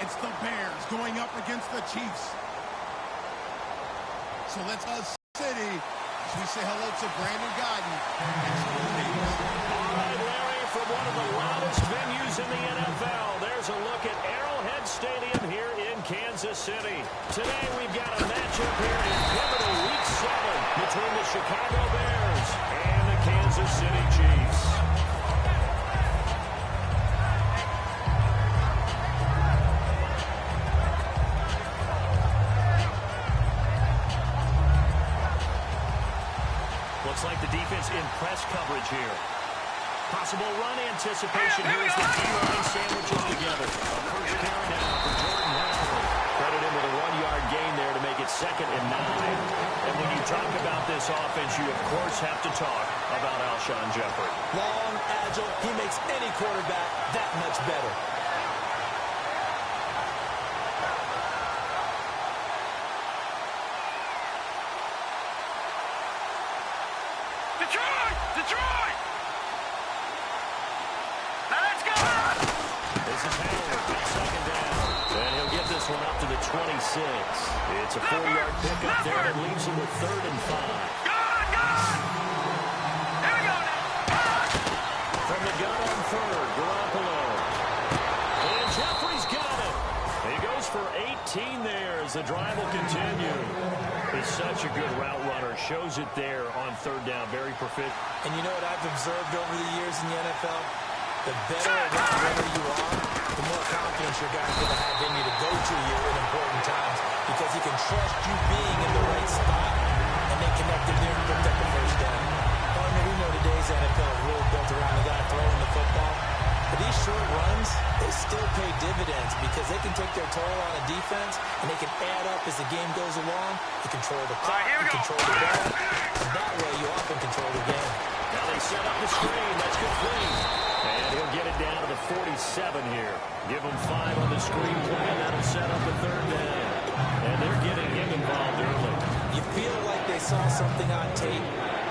It's the Bears going up against the Chiefs. So let's City as we say hello to Brandon Godden. All right, Larry, from one of the loudest venues in the NFL, there's a look at Arrowhead Stadium here in Kansas City. Today we've got a matchup here in pivotal Week 7 between the Chicago Bears and the Kansas City Chiefs. Looks like the defense in press coverage here. Possible run anticipation here as the D-line sandwiches together. First down now for CHORD-DA-LEGEND. Credit him with a 1-yard gain there to make it 2nd and 9. And when you talk about this offense, you of course have to talk about Alshon Jeffrey. Long, agile, he makes any quarterback that much better. Detroit! Let's go! This is Howard, 2nd down. And he'll get this one up to the 26. It's a 4-yard pickup there that leaves him with 3rd and 5. Good! Here we go now! From the gun on 3rd, Garoppolo. And Jeffrey's got it. He goes for 18 there as the drive will continue. He's such a good route runner. Shows it there on 3rd down. Very proficient. And you know what I've observed over the years in the NFL? The better a route runner you are, the more confidence your guy's going to have in you to go to you in important times because he can trust you being in the right spot and then connected there and picked up the first down. Partner, we know today's NFL is really built around the guy throwing the football. But these short runs, they still pay dividends because they can take their toll on a defense and they can add up as the game goes along. They control the clock, they control the ball, and that way you often control the game. Now they set up the screen. That's complete. And he'll get it down to the 47 here. Give him 5 on the screen play, and that'll set up the 3rd down. And they're getting him involved early. You feel like they saw something on tape,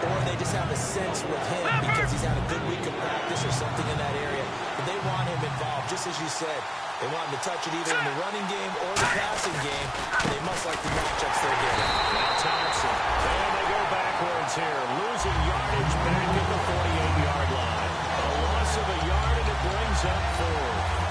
or they just have a sense with him because he's had a good week of practice or something in that area. But they want him involved, just as you said. They want him to touch it either in the running game or the passing game, and they must like the matchups they're getting. Now Thompson. And they go backwards here, losing yardage back at the 48-yard line. A loss of a yard, and it brings up 4th.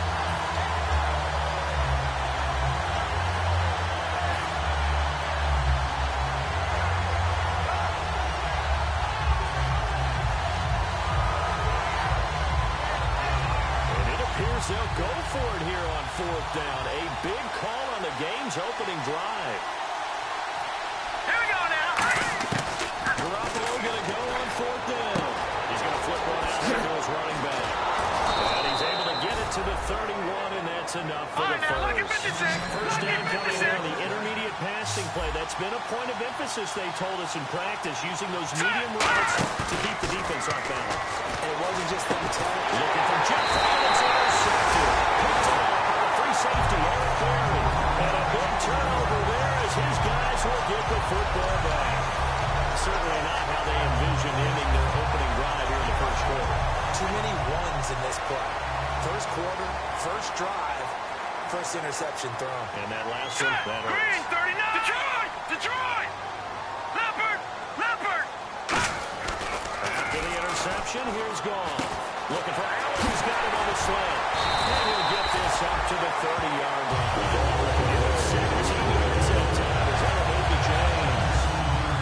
They'll go for it here on 4th down. A big call on the game's opening drive. Here we go now! Garoppolo going to go on 4th down. He's going to flip one out here to his running back. And he's able to get it to the 31, and that's enough for the first. First down coming in on the intermediate passing play. That's been a point of emphasis, they told us in practice, using those medium routes to keep the defense off balance. And it wasn't just them telling. Looking for Jeffrey, and it's intercepted. Picked up by the free safety, Eric Berry. And a big turnover there as his guys will get the football back. Certainly not how they envisioned ending their opening drive here in the first quarter. Too many ones in this play. First quarter, first drive, first interception thrown. And that last one, that Green, hurts. 39! Detroit! Leopard! After the interception, here's gone. Looking for Allen, who's got it on the slant. And he'll get this up to the 30-yard line. And it's 17 yards that time as that'll move to James.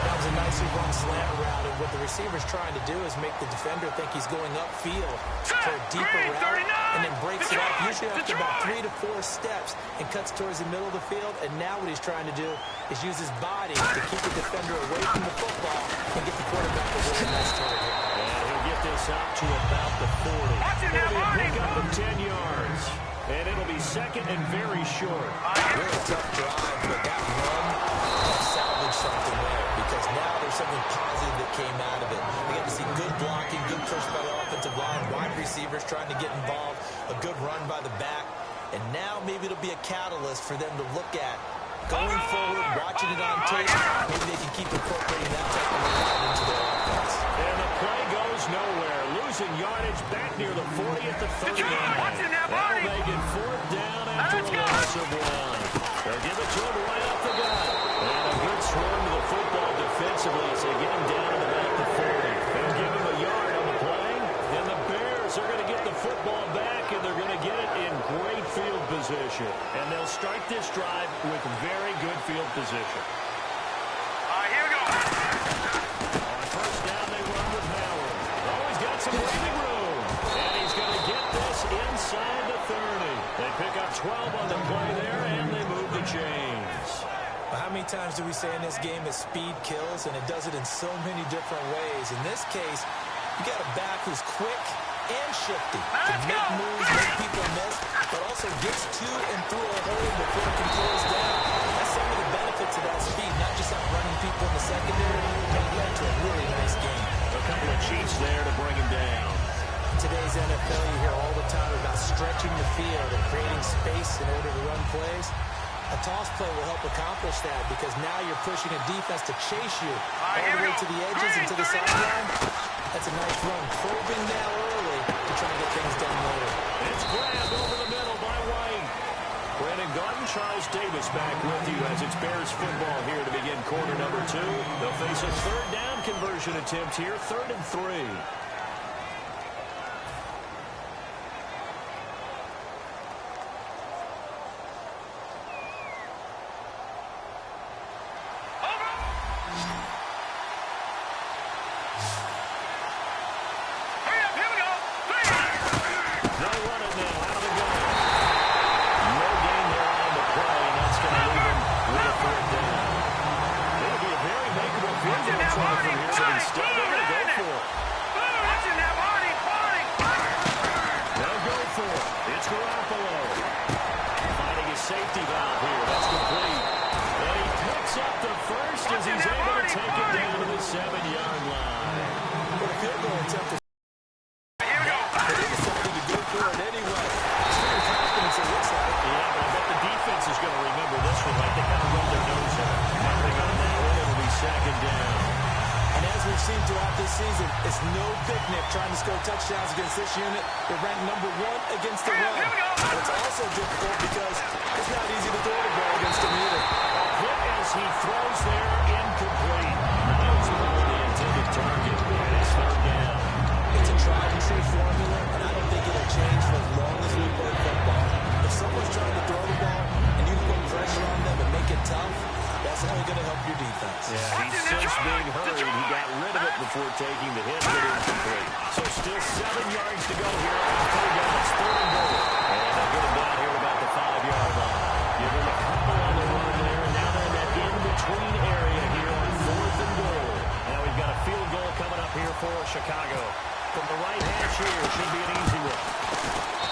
That was a nicely run slant route, and what the receiver's trying to do is make the defender think he's going upfield for a deeper route, and then breaks it up, usually after about 3 to 4 steps, and cuts towards the middle of the field. And now what he's trying to do is use his body to keep the defender away from the football and get the quarterback a really nice target. And he'll get this out to about the 40. It'll be a pickup of 10 yards. And it'll be 2nd and very short. Really tough drive, but that run salvaged something there because now there's something positive that came out of it. We got to see good blocking, good push by the offensive line, wide receivers trying to get involved, a good run by the back, and now maybe it'll be a catalyst for them to look at Going forward, watching it on tape, maybe they can keep incorporating that type of line into their offense. And the play goes nowhere. Losing yardage back near the 40 at the 39. That'll make it 4th down after a loss of 1. They'll give it to him right up the gut. And a good swarm to the football defensively as they get him down at about the 40. They'll give him a yard on the play. And the Bears are going to get the football back, and they're going to get it in great field position. And they'll start this drive with very good field position. Here we go. On 1st down, they run with Howard. Oh, he's got some breathing room. And he's going to get this inside the 30. They pick up 12 on the play there, and they move the chains. How many times do we say in this game that speed kills, and it does it in so many different ways? In this case, you got a back who's quick and shifty. Can make moves, make people miss, but also gets to and through a hole before it can close down. That's some of the benefits of that speed, not just outrunning people in the secondary, but it led to a really nice game. A couple of cheats there to bring him down. In today's NFL, you hear all the time about stretching the field and creating space in order to run plays. A toss play will help accomplish that because now you're pushing a defense to chase you all the way to the edges and to the sideline. That's a nice run. Probing now early to try and get things done later. It's grabbed over the middle by White. Brandon Gaudin, Charles Davis back with you as it's Bears football here to begin quarter number 2. They'll face a 3rd down conversion attempt here, 3rd and 3. Safety valve here. That's complete. And he picks up the first as he's able to take it down to the 7-yard line. Well, field goal attempt is here we go. But they decided to go for it anyway. Extreme confidence, it looks like. Yeah, but I bet the defense is going to remember this one. Like they kind of run their nose at it. Nothing on that one. It'll be 2nd down. And as we've seen throughout this season, it's no picnic trying to score touchdowns against this unit. They're ranked number 1 against the run. It's also difficult because it's not easy to throw the ball against them either. Hit as he throws there, incomplete. That was probably the intended target. And it's 3rd down. It's a tried and true formula, and I don't think it'll change for as long as we play football. If someone's trying to throw the ball and you put pressure on them and make it tough, that's only going to help your defense. Yeah, he sensed being hurried. He got rid of it before taking the hit, but incomplete. So still 7 yards to go here. After down, it's 3rd and goal. And they'll get him down here about the 5-yard line. Give him a couple on the run there, and now they're in that in-between area here on 4th and goal. Now we've got a field goal coming up here for Chicago. From the right hash here, should be an easy one.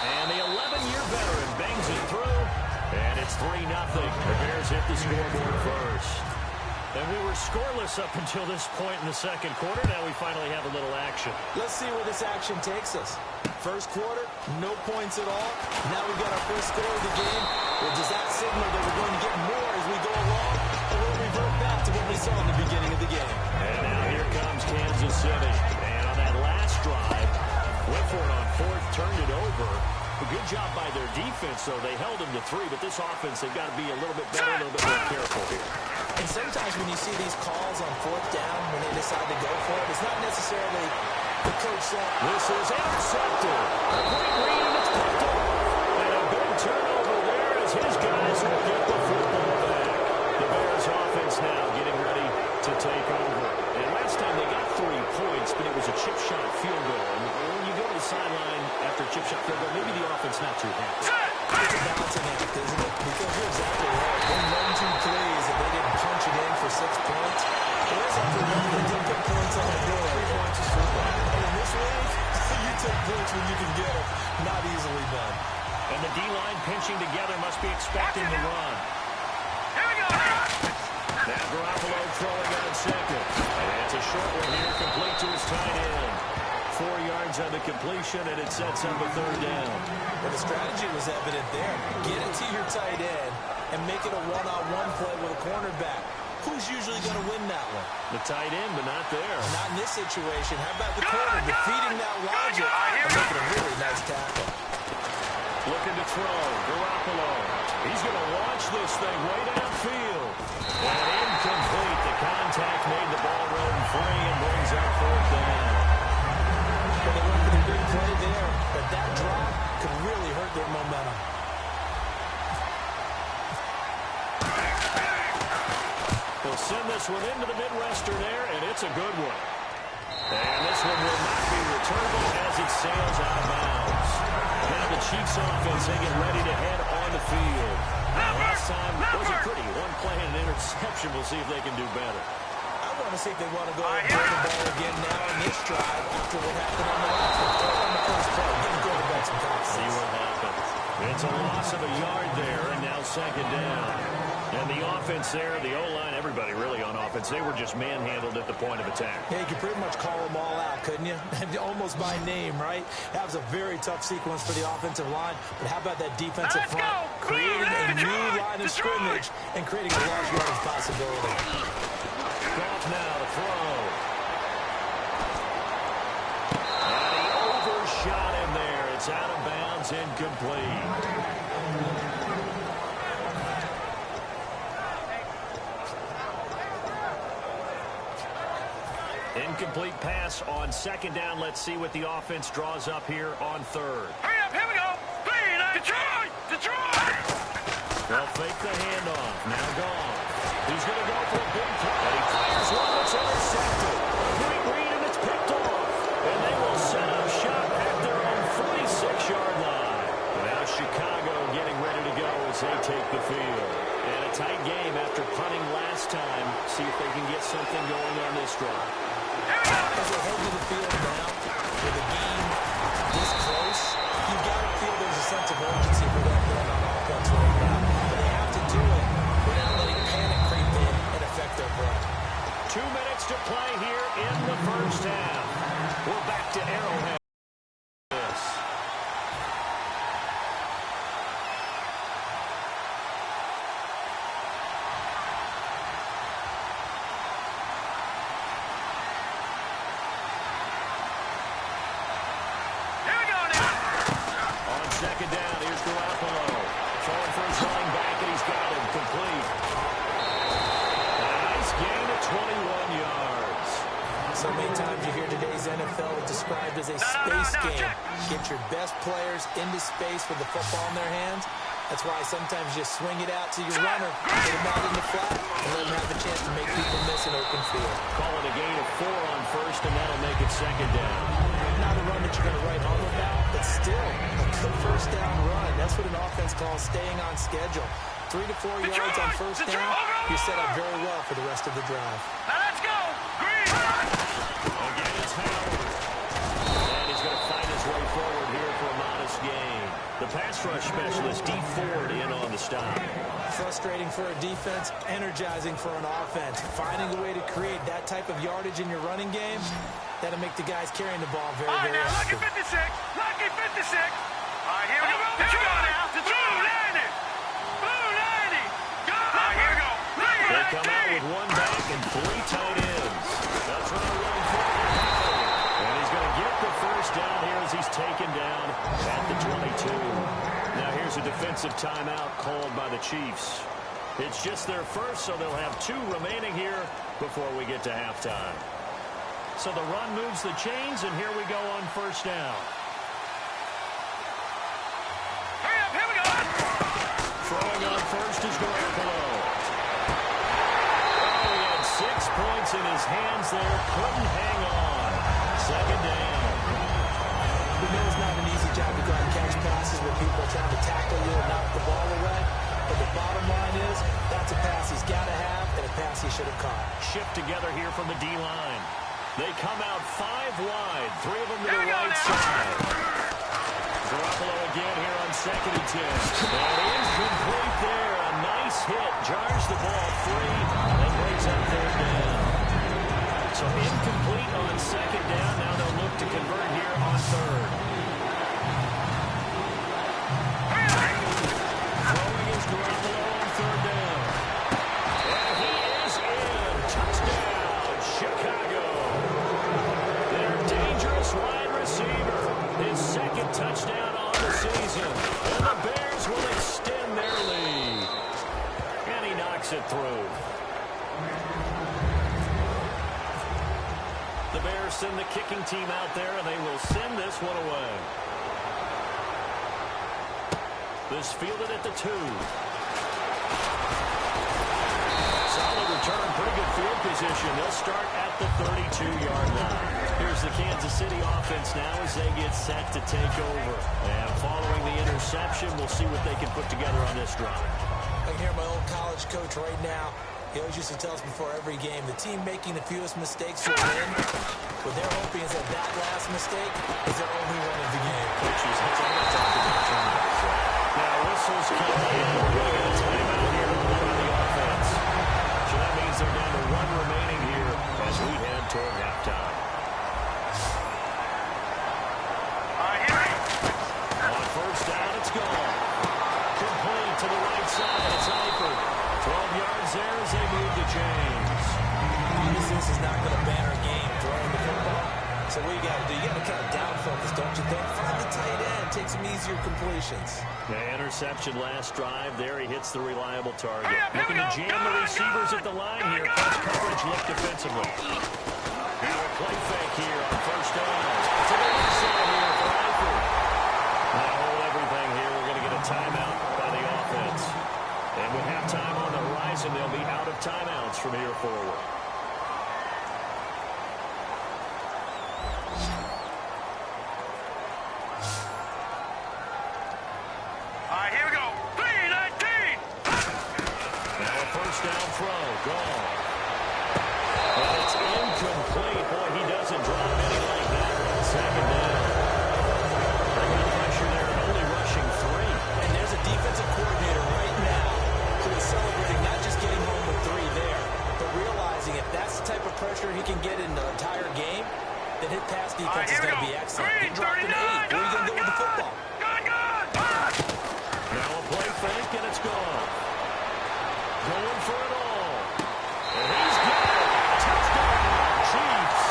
And the 11-year veteran bangs it through. And it's 3-0. The Bears hit the scoreboard first. And we were scoreless up until this point in the 2nd quarter. Now we finally have a little action. Let's see where this action takes us. First quarter, no points at all. Now we've got our first score of the game. Well, does that signal that we're going to get more as we go along? Or will we revert back to what we saw in the beginning of the game? And now here comes Kansas City. And on that last drive, went for it on 4th, turned it over. A good job by their defense, though. They held them to 3, but this offense, they've got to be a little bit better, a little bit more careful here. And sometimes when you see these calls on 4th down, when they decide to go for it, it's not necessarily the coach said, this is intercepted. A great read, and it's picked off. And a big turnover there as his guys will get the football back. The Bears offense now getting ready to take over. And last time they got 3 points, but it was a chip shot field goal. And when you go to the sideline after a chip shot field goal, maybe the offense not too happy. it's a balancing act, isn't it? Because you're exactly right. One run, 2 plays, and they didn't punch it in for 6 points. They also have to remember they did put points on the board. 3 points is football. And in this league, you take points when you can get them. Not easily done. And the D-line pinching together must be expecting the run. Here we go. Now Garoppolo throwing on 2nd. And it's a short one here, complete to his tight end. 4 yards on the completion, and it sets up a third down. Well, the strategy was evident there. Get it to your tight end and make it a one-on-one play with a cornerback. Who's usually going to win that one? The tight end, but not there. Not in this situation. How about the corner defeating that logic and making a really nice tackle? Looking to throw. Garoppolo. He's going to launch this thing way downfield. And incomplete. The contact made the ball run free and brings up fourth down. Well, they went for the big play there, but that drop could really hurt their momentum. They'll send this one into the Midwestern air, and it's a good one. And this one will not be returnable as it sails out of bounds. Now the Chiefs offense, they get ready to head on the field. Now, last time wasn't pretty. One play and an interception. We'll see if they can do better. I want to see if they want to go and throw the ball again now in this drive after what happened on the last one. Throw on the first play. Give the quarterback some confidence. See what happens. It's a loss of a yard there, and now second down. And the offense there, the O-line, everybody really on offense, they were just manhandled at the point of attack. Yeah, you could pretty much call them all out, couldn't you? Almost by name, right? That was a very tough sequence for the offensive line. But how about that defensive front? Creating a new line of scrimmage and creating a large yardage possibility. Goff now to throw. And he overshot him there. It's out of bounds, incomplete. Incomplete pass on second down. Let's see what the offense draws up here on third. Hurry up, here we go. Green, Detroit, Detroit. They'll fake the handoff. Now gone. He's going to go for a big play. And he fires one that's intercepted. Green, and it's picked off. And they will set up shop at their own 46-yard line. Now Chicago getting ready to go as they take the field. And a tight game after punting last time. See if they can get something going on this drive. As they head to the field now, with the game this close, you've got to feel there's a sense of urgency for them going on offense right now. But they have to do it without letting panic creep in and affect their play. 2 minutes to play here in the first half. We're back to Arrowhead. Second down, here's Garoppolo. Throwing for his running back, and he's got him complete. A nice gain of 21 yards. So many times you hear today's NFL described as a space game. Get your best players into space with the football in their hands. That's why sometimes you swing it out to your runner, get him out in the flat, and let him have a chance to make people miss an open field. Call it a gain of 4 on first, and that'll make it second down. Not a run that you're going to write home about, but still a good first down run. That's what an offense calls staying on schedule. 3 to 4 yards on first down, you're set up very well for the rest of the drive. Now let's go. Green. Again, it's Howard. And he's going to fight his way forward here for a modest gain. The pass rush specialist, D. Ford, in on the stop. Frustrating for a defense, energizing for an offense. Finding a way to create that type of yardage in your running game, that'll make the guys carrying the ball very, very Lucky active. 56. Lucky 56. All right, here we go. Here we go now. Blue 90. Blue 90. All right, here we go. They come out with one back and 3 tight ends. That's what I'm running for. And he's going to get the first down here as he's taken down at the 22. Now here's a defensive timeout called by the Chiefs. It's just their first, so they'll have 2 remaining here before we get to halftime. So the run moves the chains, and here we go on first down. Hurry up, here we go. Throwing on first is Garoppolo. Oh, he had 6 points in his hands there. Couldn't hang on. Second down. We know it's not an easy job to go out and catch passes where people are trying to tackle you and knock the ball away. But the bottom line is, that's a pass he's got to have and a pass he should have caught. Shift together here from the D-line. They come out 5 wide, 3 of them to the right side. Garoppolo again here on second and 10. And incomplete there. A nice hit. Jars the ball free and brings up third down. So incomplete on second down. Now they'll look to convert here on third. Throwing is Garoppolo on third down. And he is in. Touchdown, Chicago. Their dangerous wide receiver. His second touchdown on the season. And the Bears will extend their lead. And he knocks it through. The Bears send the kicking team out there, and they will send this one away. This fielded at the 2. Solid return, pretty good field position. They'll start at the 32-yard line. Here's the Kansas City offense now as they get set to take over. And following the interception, we'll see what they can put together on this drive. I can hear my old college coach right now. He always used to tell us before every game, the team making the fewest mistakes will win. What they're hoping is that that last mistake is their only one of the game. Now whistles come in. We're going to get a timeout here on the offense. So that means they're down to 1 remaining here as we head toward halftime. On first down, it's gone. Complete to the right side. It's Eifert. 12 yards there as they move to James. Obviously, this is not going to ban our game throwing the football. So what you got to do, you got to kind of down focus, don't you think? Find the tight end, take some easier completions. The interception last drive. There he hits the reliable target. Looking to jam the receivers at the line here. Punch coverage look defensively. Now a play fake here on first down. To the left side here for Eifert. Now hold everything here. We're going to get a timeout by the offense. And with halftime on the horizon, they'll be out of timeouts from here forward. All right, here we go. 3-19. Now a first down throw. Gone. And it's incomplete. Boy, he doesn't drop any like that. Second down. They got pressure there, only rushing 3. And there's a defensive coordinator right now who is celebrating not just getting home with 3 there, but realizing if that's the type of pressure he can get in the entire game, then his pass defense is going to be excellent. He dropped an 8. Where are you going to go with the football? Now a play fake, and it's gone. Going for it all. And he's got it. Touchdown, Chiefs.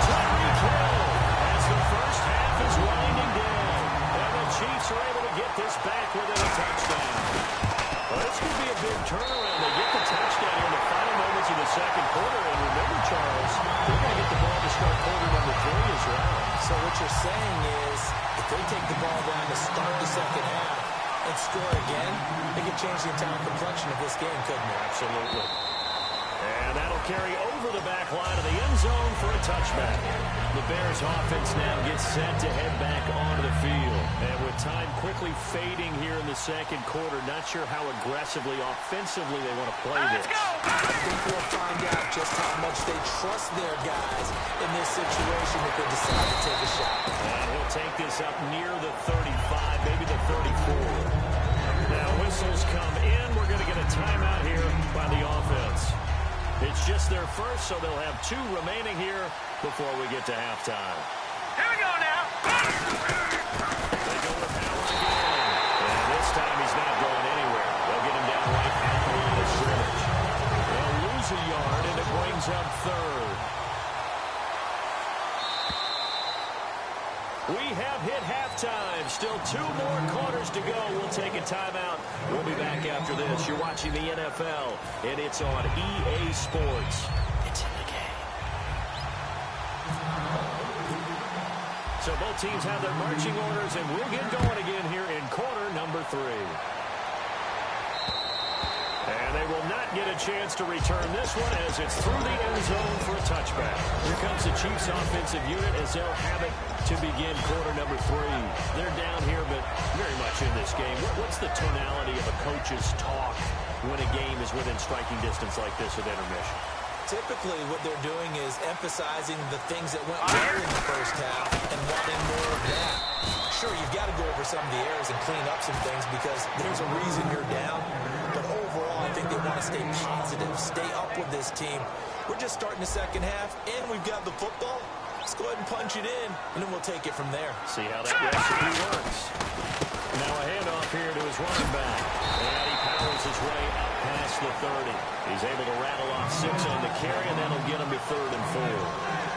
Tyreek Hill as the first half is winding down. And the Chiefs are able to get this back within a touchdown. Well, this could be a big turnaround. They get the touchdown in the final moments of the second quarter. And remember, Charles, they're going to get the ball to start quarter number 3 as well. So what you're saying is if they take the ball down to start the second half and score again, they can change the entire complexion of this game, couldn't it? Absolutely. And that'll carry over the back line of the end zone for a touchback. The Bears offense now gets set to head back onto the field. And with time quickly fading here in the second quarter, not sure how aggressively, offensively they want to play this. I think we'll find out just how much they trust their guys in this situation if they decide to take a shot. And he'll take this up near the 35, maybe the 34. Now whistles come in. We're going to get a timeout here by the offense. It's just their first, so they'll have 2 remaining here before we get to halftime. Here we go now. They go with Howard again. And this time he's not going anywhere. They'll get him down right at the line of scrimmage. They'll lose a yard, and it brings up third. We have hit halftime. Still 2 more quarters to go. We'll take a timeout. We'll be back after this. You're watching the NFL, and it's on EA Sports. It's in the game. So both teams have their marching orders, and we'll get going again here in quarter number 3. And they will not get a chance to return this one as it's through the end zone for a touchback. Here comes the Chiefs offensive unit as they'll have it to begin quarter number 3. They're down here, but very much in this game. What's the tonality of a coach's talk when a game is within striking distance like this with intermission? Typically, what they're doing is emphasizing the things that went well in the first half and wanting more of that. Sure, you've got to go over some of the errors and clean up some things because there's a reason you're down. But overall, I think they want to stay positive, stay up with this team. We're just starting the second half, and we've got the football. Let's go ahead and punch it in, and then we'll take it from there. See how that recipe works. Now a handoff here to his running back. And he powers his way out past the 30. He's able to rattle off 6 on the carry, and that'll get him to 3rd and 4.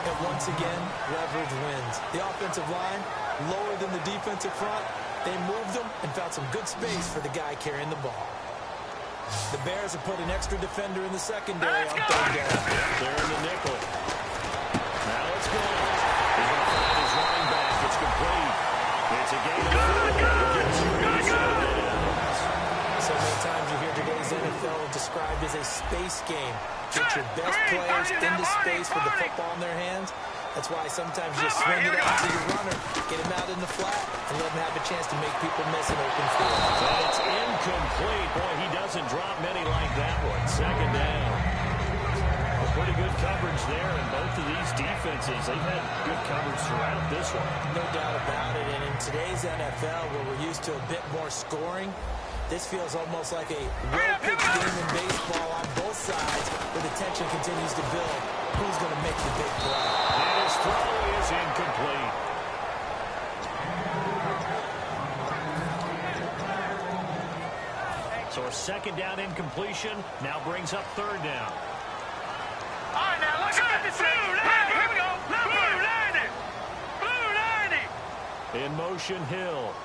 And once again, leverage wins. The offensive line, lower than the defensive front. They moved them and found some good space for the guy carrying the ball. The Bears have put an extra defender in the secondary on 3rd down. They're in the nickel. Now it's going. He's going to find his running back. It's complete. It's a game of 4. So many times you hear today's NFL described as a space game. Get your best players into space with the football in their hands. That's why sometimes you just swing it out to your runner, get him out in the flat, and let him have a chance to make people miss an open field. And it's incomplete. Boy, he doesn't drop many like that one. 2nd down. Well, pretty good coverage there, and both of these defenses, they've had good coverage throughout this one. No doubt about it. And in today's NFL, where we're used to a bit more scoring, this feels almost like a well-pitched game in baseball on both sides, where the tension continues to build. Who's going to make the big play? And his throw is incomplete. So a 2nd down incompletion now brings up 3rd down. All right, now look at this thing. Here we go. Blue 90. Blue 90. In motion, Hill.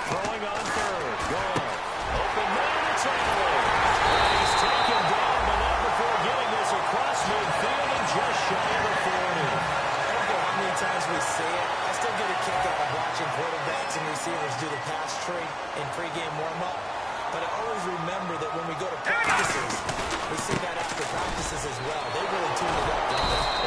Throwing on 3rd. Gone. Open man, it's Allen. And he's taken down, but not before getting this across midfield and just shy of the 40. I don't know how many times we see it. I still get a kick out of watching quarterbacks and receivers do the pass trade in pregame warm-up. But I always remember that when we go to practices, we see that after practices as well. They really tune it up.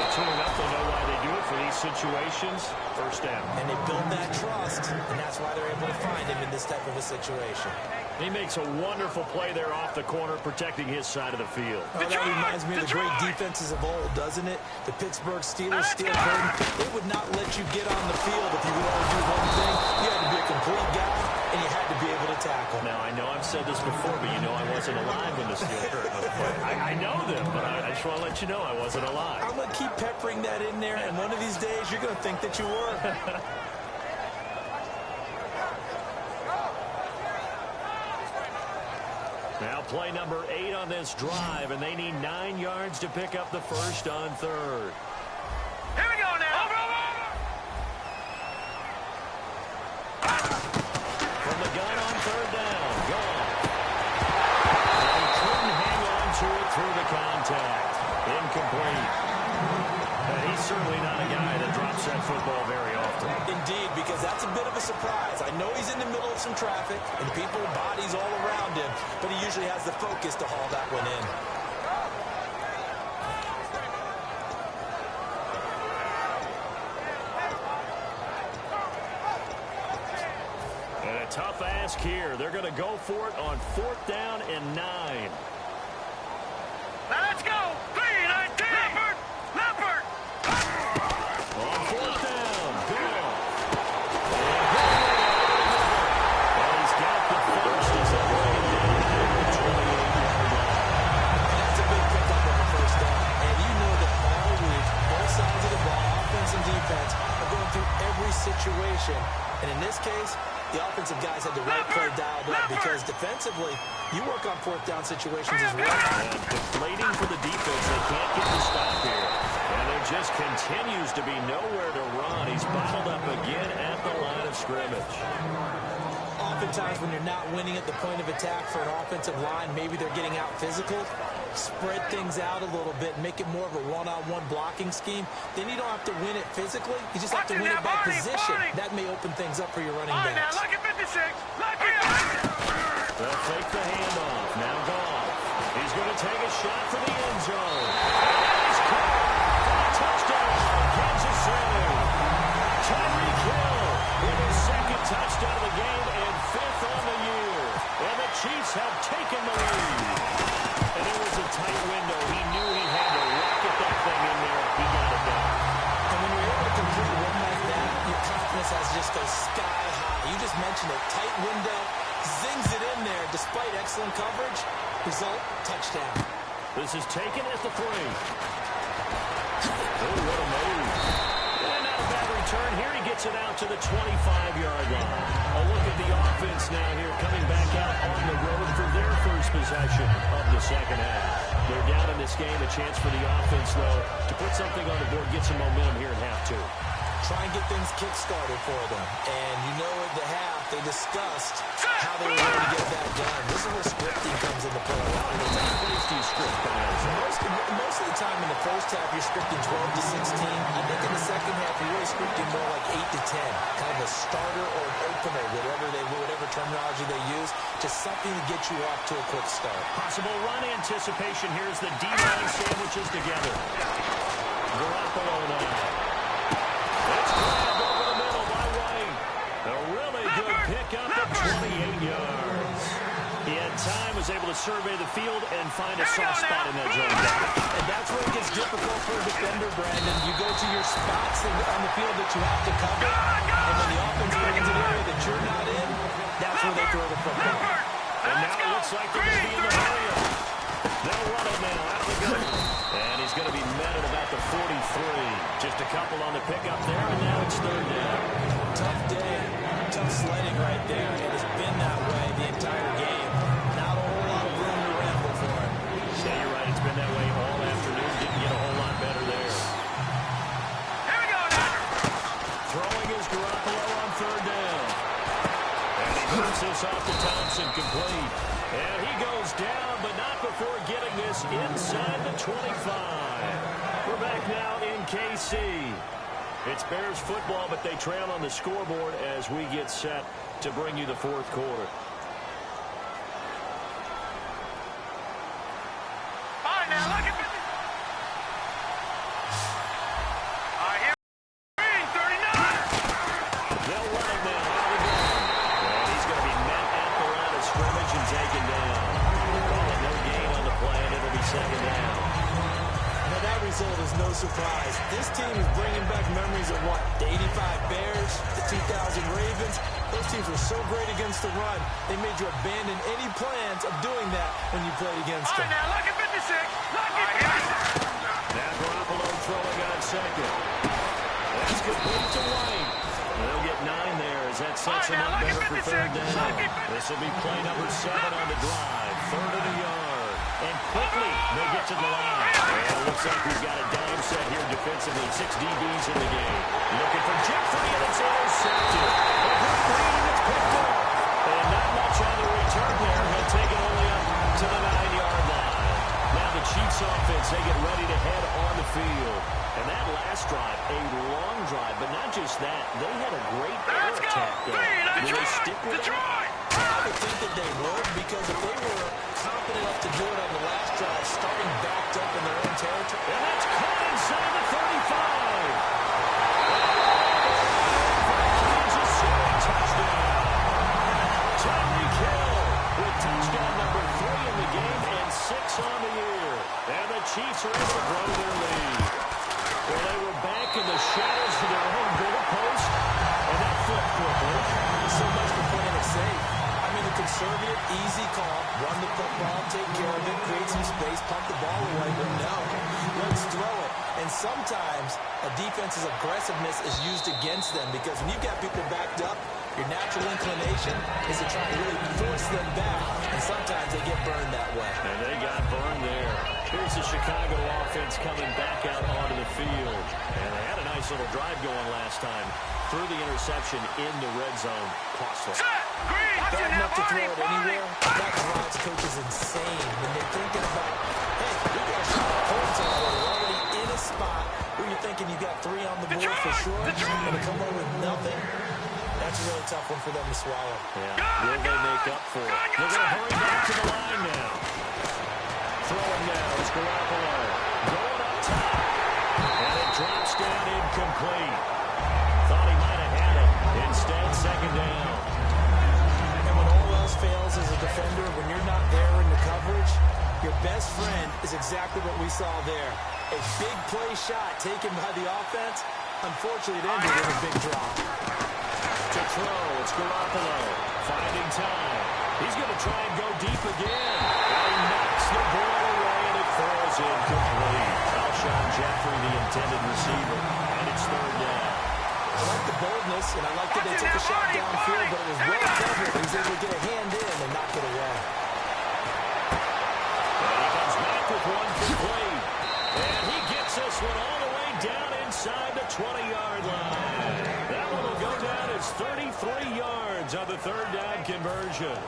They tune it up. They know why they do it for these situations. 1st down. And they build that trust, and that's why they're able to find him in this type of a situation. He makes a wonderful play there off the corner, protecting his side of the field. Oh, that reminds me of the great defenses of old, doesn't it? The Pittsburgh Steelers, Steel Curtain, they would not let you get on the field if you would only do one thing. You had to be a complete guy, and you had to be able to tackle. Now, I know I've said this before, but you know I wasn't alive when the Steel Curtain was played. I know them, but I just want to let you know I wasn't alive. I'm going to keep peppering that in there, and one of these days you're going to think that you were. Now play number 8 on this drive, and they need 9 yards to pick up the 1st on 3rd. Here we go now. From the gun on 3rd down. Gone. And he couldn't hang on to it through the contact. Incomplete. And he's certainly not a guy that drops that football very often. Indeed, because that's a bit of a surprise. I know he's in the middle of some traffic and people, bodies all around him, but he usually has the focus to haul that one in. And a tough ask here. They're going to go for it on 4th down and 9. Now let's go. 3-19. Leopard. On 4th down. Gone. And he's got the 1st as they bring it down at the 28-yard line. That's a big pickup on the 1st down. And you know that all week, both sides of the ball, offense and defense, are going through every situation. And in this case, the offensive guys had the right play dialed up because defensively, you work on 4th down situations as well. And deflating for the defense. They can't get the stop here. And there just continues to be nowhere to run. He's bottled up again at the line of scrimmage. Oftentimes when you're not winning at the point of attack for an offensive line, maybe they're getting out physical, spread things out a little bit, make it more of a one-on-one blocking scheme. Then you don't have to win it physically. You just have to win it by position. That may open things up for your running backs. Now look at 56. Look at They'll take the handoff. Now gone. He's going to take a shot for the end zone. And he's caught for a touchdown. Kansas City. Tyreek Hill with his 2nd touchdown of the game and 5th on the year. And the Chiefs have taken the lead. You just mentioned it. Tight window, zings it in there despite excellent coverage. Result, touchdown. This is taken at the 3. Oh, what a move. And not a bad return here. He gets it out to the 25-yard line. A look at the offense now here, coming back out on the road for their first possession of the second half. They're down in this game. A chance for the offense, though, to put something on the board, get some momentum here in half 2. Try and get things kick-started for them. And you know at the half, they discussed how they were going to get that done. This is where scripting comes into play. A lot of the time, most of the time in the first half, you're scripting 12 to 16. I think in the second half, you're really scripting more like 8 to 10. Kind of a starter or an opener, whatever terminology they use. Just something to get you off to a quick start. Possible run anticipation here as the D-line sandwiches together. Garoppolo now. It's grabbed over the middle by White. A really good pickup at 28 yards. He had time, was able to survey the field and find a soft spot in that zone. And that's where it gets difficult for a defender, Brandon. You go to your spots on the field that you have to cover, and when the offense brings an area that you're not in, that's where they throw the football. And now it looks like they're going to be in the hurry. They'll run it now out of the gun. And he's going to be met at about the 43. Just a couple on the pickup there, and now it's 3rd down. Tough day, tough sledding right there. It has been that way the entire game. Not a whole lot of room to ramble for it. Yeah, you're right. It's been that way all afternoon. Didn't get a whole lot better there. Here we go now. Throwing is Garoppolo on 3rd down. And he moves this off to Thompson, complete. And he goes down, but not before getting this inside the 25. We're back now in KC. It's Bears football, but they trail on the scoreboard as we get set to bring you the 4th quarter. All right, now look at me. All right, here. 39. They'll run it now out of the game. And he's going to be met at the line of scrimmage and taken down. Calling no gain on the play, and it'll be 2nd down. Now that result is no surprise. This team is bringing back memories of what? The 85 Bears, the 2000 Ravens. Those teams were so great against the run, they made you abandon any plans of doing that when you played against them. All right, now look at 56. Look at 56. Now Garoppolo throwing on 2nd. That's complete to White. They'll get 9 there as that sets him up better for 3rd down. This will be play number 7 on the drive. 3rd and a yard. And quickly they get to the line. And it looks like we've got a dime set here defensively. 6 DBs in the game. Looking for Jeffrey, and it's intercepted. A good lead, it's picked up. And not much on the return there. He'll take it only up to the 9-yard line. Now the Chiefs offense, they get ready to head on the field. And that last drive, a long drive, but not just that. They had a great air attack there. Will they stick with it? I would think that they would, because if they were confident enough to do it on the last drive, starting backed up in their own territory. And that's caught inside the 35. Kansas City touchdown. Tyreek Hill with touchdown number 3 in the game and 6 on the year. And the Chiefs are able to grow their lead. Well, they were back in the shadows of their own goalpost, and that flipped quickly. So much for playing it safe. I mean, the conservative, easy call, run the football, take care of it, create some space, pump the ball away, but no, let's throw it. And sometimes a defense's aggressiveness is used against them, because when you've got people backed up, your natural inclination is to try to really force them back, and sometimes they get burned that way. And they got burned there. Here's the Chicago offense coming back out onto the field. And they had a nice little drive going last time. Threw the interception in the red zone. Costly. Bad enough to throw it anywhere. That drives coaches insane when they're thinking about, hey, we got shot points already. We're already in a spot where you're thinking you got 3 on the board for sure. And to come away with nothing, that's a really tough one for them to swallow. Yeah, will they make up for it? They're going to hurry back to the line now. Throwing now is Garoppolo. Going up top. And it drops down incomplete. Thought he might have had it. Instead, 2nd down. And when all else fails as a defender, when you're not there in the coverage, your best friend is exactly what we saw there. A big play shot taken by the offense. Unfortunately, it ended in a big drop. To throw. It's Garoppolo finding time. He's going to try and go deep again. He knocks the ball away, and it falls incomplete. Alshon Jeffrey, the intended receiver, and it's third down. I like the boldness, and I like that they took a shot downfield, but it was well covered. He was able to get a hand in and knock it away. And he comes back with one complete. And he gets this one all the way down inside the 20-yard line. That one will go down as 33 yards on the third down conversion.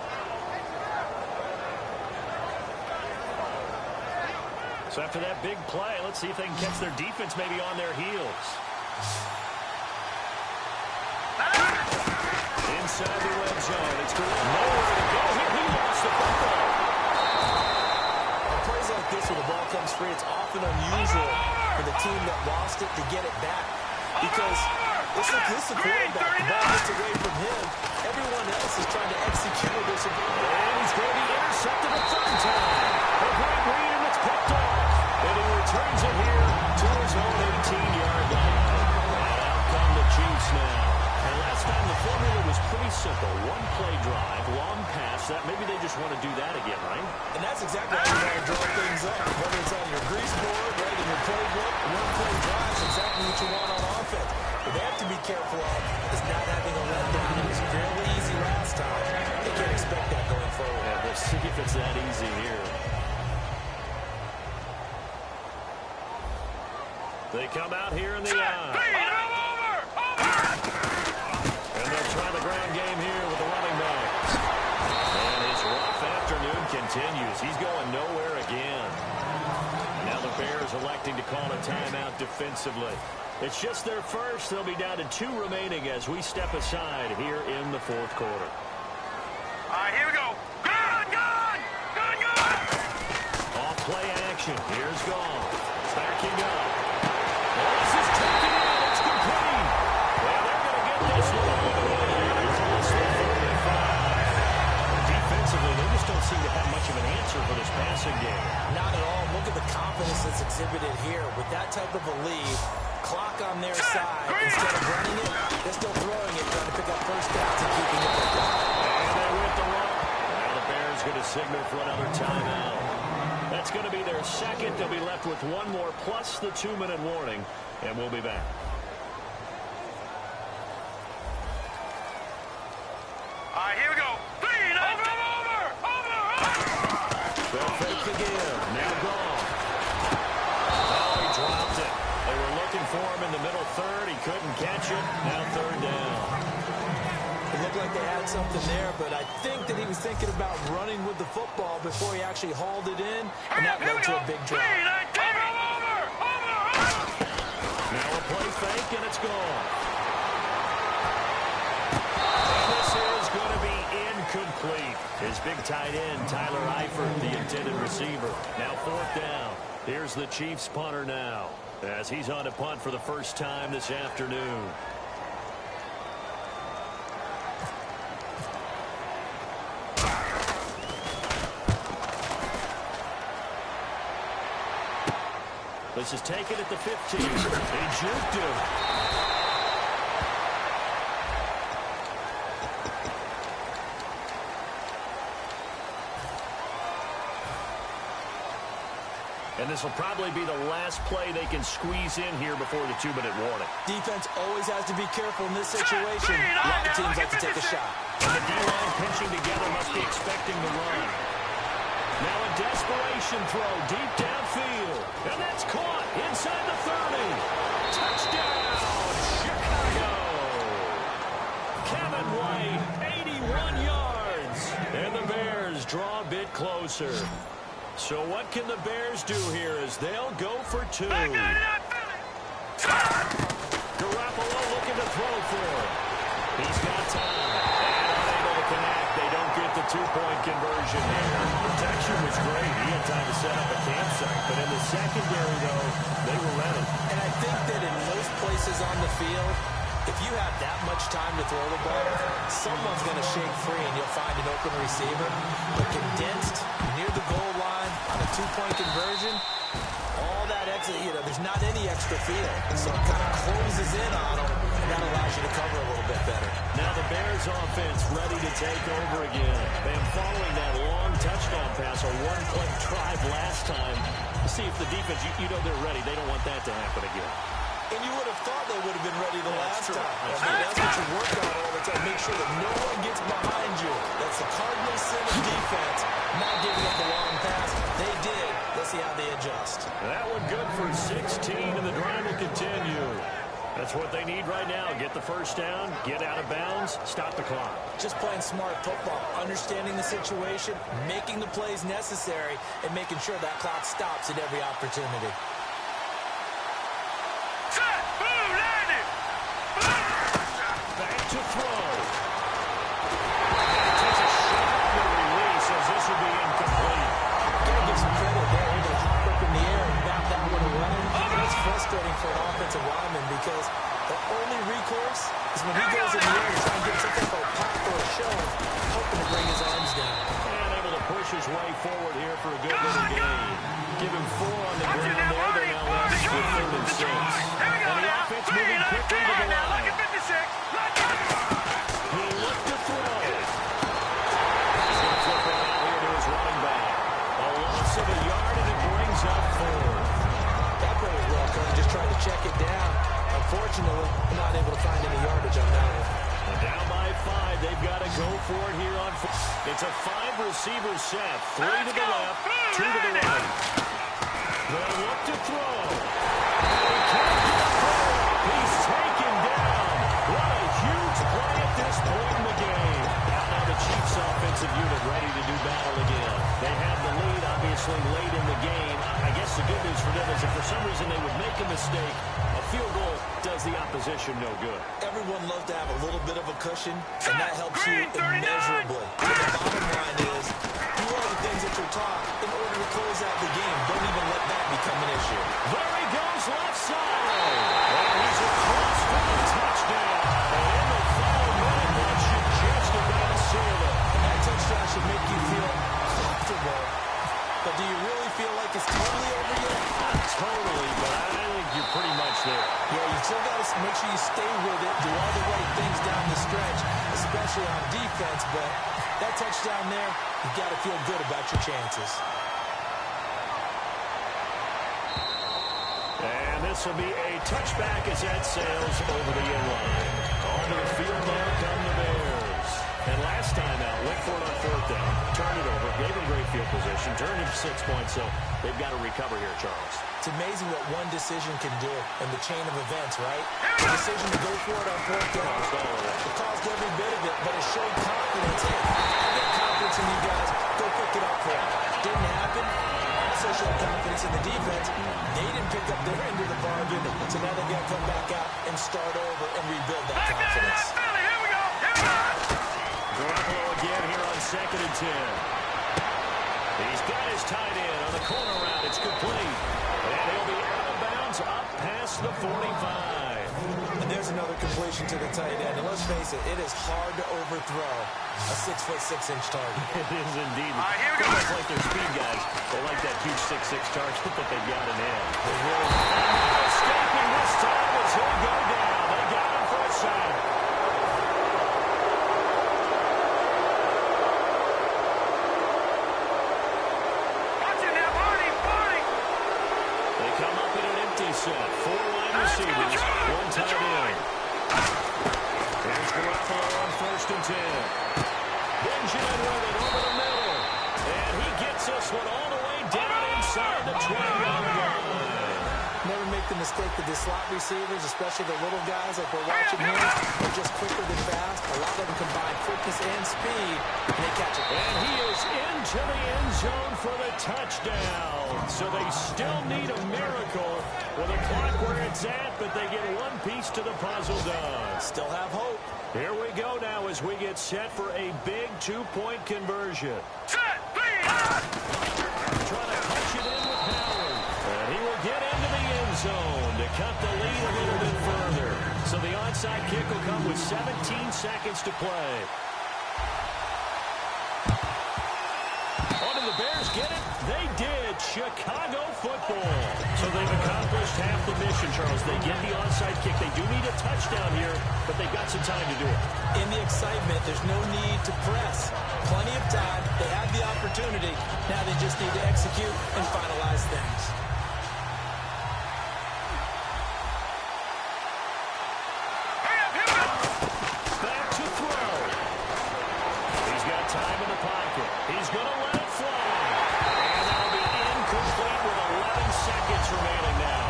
So after that big play, let's see if they can catch their defense maybe on their heels. Inside the red zone. It's nowhere to go. He lost the football. Plays like this where the ball comes free, it's often unusual for the team that lost it to get it back. Because this is the quarterback. The ball gets away from him. Everyone else is trying to execute or disagree. And he's going to be intercepted a third time. A great read, and it's picked off. And he returns it here to his own 18-yard line. And out come the Chiefs now. And last time the formula was pretty simple. One-play drive, long pass. That maybe they just want to do that again, right? And that's exactly how you want to draw things up. Whether it's on your grease board, right, in your playbook, one-play drive is exactly what you want on offense. What they have to be careful of is not having a letdown. It was fairly easy last time. They can't expect that going forward. Yeah, we'll see if it's that easy here. They come out here in the eye. And they'll try the ground game here with the running back. And his rough afternoon continues. He's going nowhere again. Now the Bears electing to call a timeout defensively. It's just their first. They'll be down to 2 remaining as we step aside here in the fourth quarter. All right, here we go. Good. Off play action. Here's Goff. Backing up. This is taken in. It's complete. Well, they're going to get this one all the way across the 35. Defensively, they just don't seem to have much of an answer for this passing game. Not at all. Look at the confidence that's exhibited here. With that type of a lead, clock on their side, instead of running it, they're still throwing it, trying to pick up first downs and keeping it moving. And they with the run. Now the Bears going to signal for another timeout. That's going to be their second. They'll be left with one more plus the 2-minute warning, and we'll be back. All right, here we go. Over. They'll fake again. Now Goff. Oh, he dropped it. They were looking for him in the middle third. He couldn't catch it. Now third down. It looked like they had something there, but I think that he was thinking about running with the football before he actually hauled it in, and that led to a big drop. Now a play fake, and it's gone. And this is going to be incomplete. His big tight end, Tyler Eifert, the intended receiver. Now fourth down. Here's the Chiefs punter now, as he's on to punt for the first time this afternoon. This is taken at the 15. They juked him. And this will probably be the last play they can squeeze in here before the 2-minute warning. Defense always has to be careful in this situation. A lot of teams like to take a shot. And the D-line pinching together must be expecting the run. Now a desperation throw deep downfield. And that's caught inside the 30. Touchdown, Chicago. Kevin White, 81 yards. And the Bears draw a bit closer. So what can the Bears do here as they'll go for 2? Garoppolo looking to throw for it. He's got time. And unable to connect. They don't get the 2-point conversion here. Protection was great. He had time to set up a campsite. But in the secondary, though, they were ready. And I think that in most places on the field, if you have that much time to throw the ball, someone's going to shake free and you'll find an open receiver. But condensed, near the goal line, on a two-point conversion, all that extra, there's not any extra field. So it kind of closes in on them, and that allows you to cover a little bit better. Now the Bears offense ready to take over again. And following that long touchdown pass, a one-point drive last time. See if the defense, they're ready. They don't want that to happen again. And you would have thought they would have been ready the last time. That's what you work on all the time. Make sure that no one gets behind you. That's the cardinal sin of defense, not giving up a long pass. They did. Let's see how they adjust. That one good for 16, and the drive will continue. That's what they need right now. Get the first down, get out of bounds, stop the clock. Just playing smart football, understanding the situation, making the plays necessary, and making sure that clock stops at every opportunity. Back to throw. Takes a shot on the release as this will be incomplete. Gotta give some credit there. Able to hop up in the air and bat that one away. That's frustrating for an offensive lineman because the only recourse is when he goes in the air and trying to get something for a pop or a shove, hoping to bring his arms down. And able to push his way forward here for a good little gain. Give him 4 on the ground there. They're now left with 3rd and 6. And the offense moving quickly to the line. He looked to throw. He's going to flip right out here to his running back. A loss of a yard, and it brings up 4. That play was well covered. Just tried to check it down. Unfortunately, not able to find any yardage on that one. And down by 5. They've got to go for it here on 4. It's a 5-receiver set. 3 to the left, 2 to the right. They'll look to throw. He can't get through. He's taken down. What a huge play at this point in the game. Now the Chiefs offensive unit ready to do battle again. They have the lead, obviously, late in the game. I guess the good news for them is if for some reason they would make a mistake, a field goal does the opposition no good. Everyone loves to have a little bit of a cushion, and that helps you immeasurably. But the bottom line is, do all the things that you're taught in order to close out the game. Don't even let that become an issue. There he goes, left side. And he's across for the touchdown. And in the final minute, that should just about seal it. And that touchdown should make you feel comfortable. But do you really feel like it's totally over yet? Not totally, but I think you're pretty much there. Yeah, you still got to make sure you stay with it, do all the right things down the stretch, especially on defense. But that touchdown there, you've got to feel good about your chances. And this will be a touchback as that sails over the end line. Onto the field now come the Bears. And last time out, went for it on 4th down, turned it over, gave him great field position, turned him 6 points, so they've got to recover here, Charles. It's amazing what one decision can do in the chain of events, right? The decision to go for it on 4th down. It caused every bit of it, but it showed confidence. I get confidence in you guys. Go pick it up for it. Didn't happen. Also showed confidence in the defense. They didn't pick up their end of the bargain, so now they've got to come back out and start over and rebuild that confidence. Here we go. Garoppolo again here on 2nd and 10. He's got his tight end on the corner route. It's complete. And he'll be out of bounds up past the 45. And there's another completion to the tight end. And let's face it, it is hard to overthrow a 6'6" target. It is indeed. Here we go. Almost like they're speed guys. They like that huge 6'6" target that they've got in hand. They really Escaping this time as he'll go down. They got him for a sack. Set. 4 wide receivers, 1 tight end. Here's Garoppolo on 1st and 10. Benjamin with it over the middle. And he gets this one all the way down inside the 20-yard line. never make the mistake that the slot receivers, especially the little guys like we're watching here, are just quicker than fast. A lot of them combine quickness and speed, and they catch it. And he is into the end zone for the touchdown. So they still need a miracle with a clock where it's at, but they get one piece to the puzzle done. Still have hope. Here we go now as we get set for a big two-point conversion. Set, please. Trying to punch it in with Howard. And he will get into the end zone to cut the lead a little bit further. So the onside kick will come with 17 seconds to play. Oh, did the Bears get it? They did. Chicago football. So they've accomplished half the mission, Charles. They get the onside kick. They do need a touchdown here, but they've got some time to do it. In the excitement, there's no need to press. Plenty of time. They have the opportunity. Now they just need to execute and finalize things. Back to throw. He's got time in the pocket. He's going to let it fly. And that'll be incomplete with 11 seconds remaining now.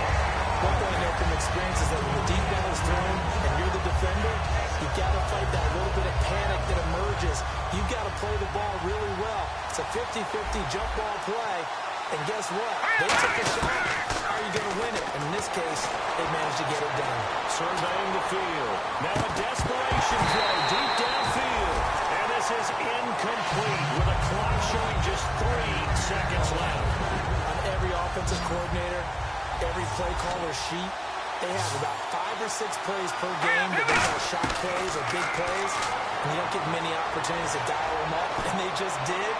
One thing I know from experience is that when the deep ball is thrown and you're the defender, you've got to fight that little bit of panic that emerges. You've got to play the ball really well. It's a 50-50 jump ball play. And guess what? They took a shot. How are you going to win it? And in this case, they managed to get it done. Surveying the field. Now a desperation throw deep downfield. And this is incomplete with a clock showing just 3 seconds left. On every offensive coordinator, every play caller sheet, they have about 5 or 6 plays per game that they call shot plays or big plays. And you don't get many opportunities to dial them up. And they just did.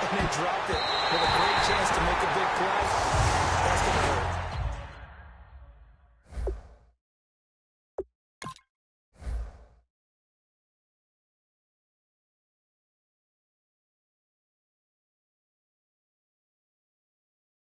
And they dropped it with a great chance to make a big play. That's going to hurt.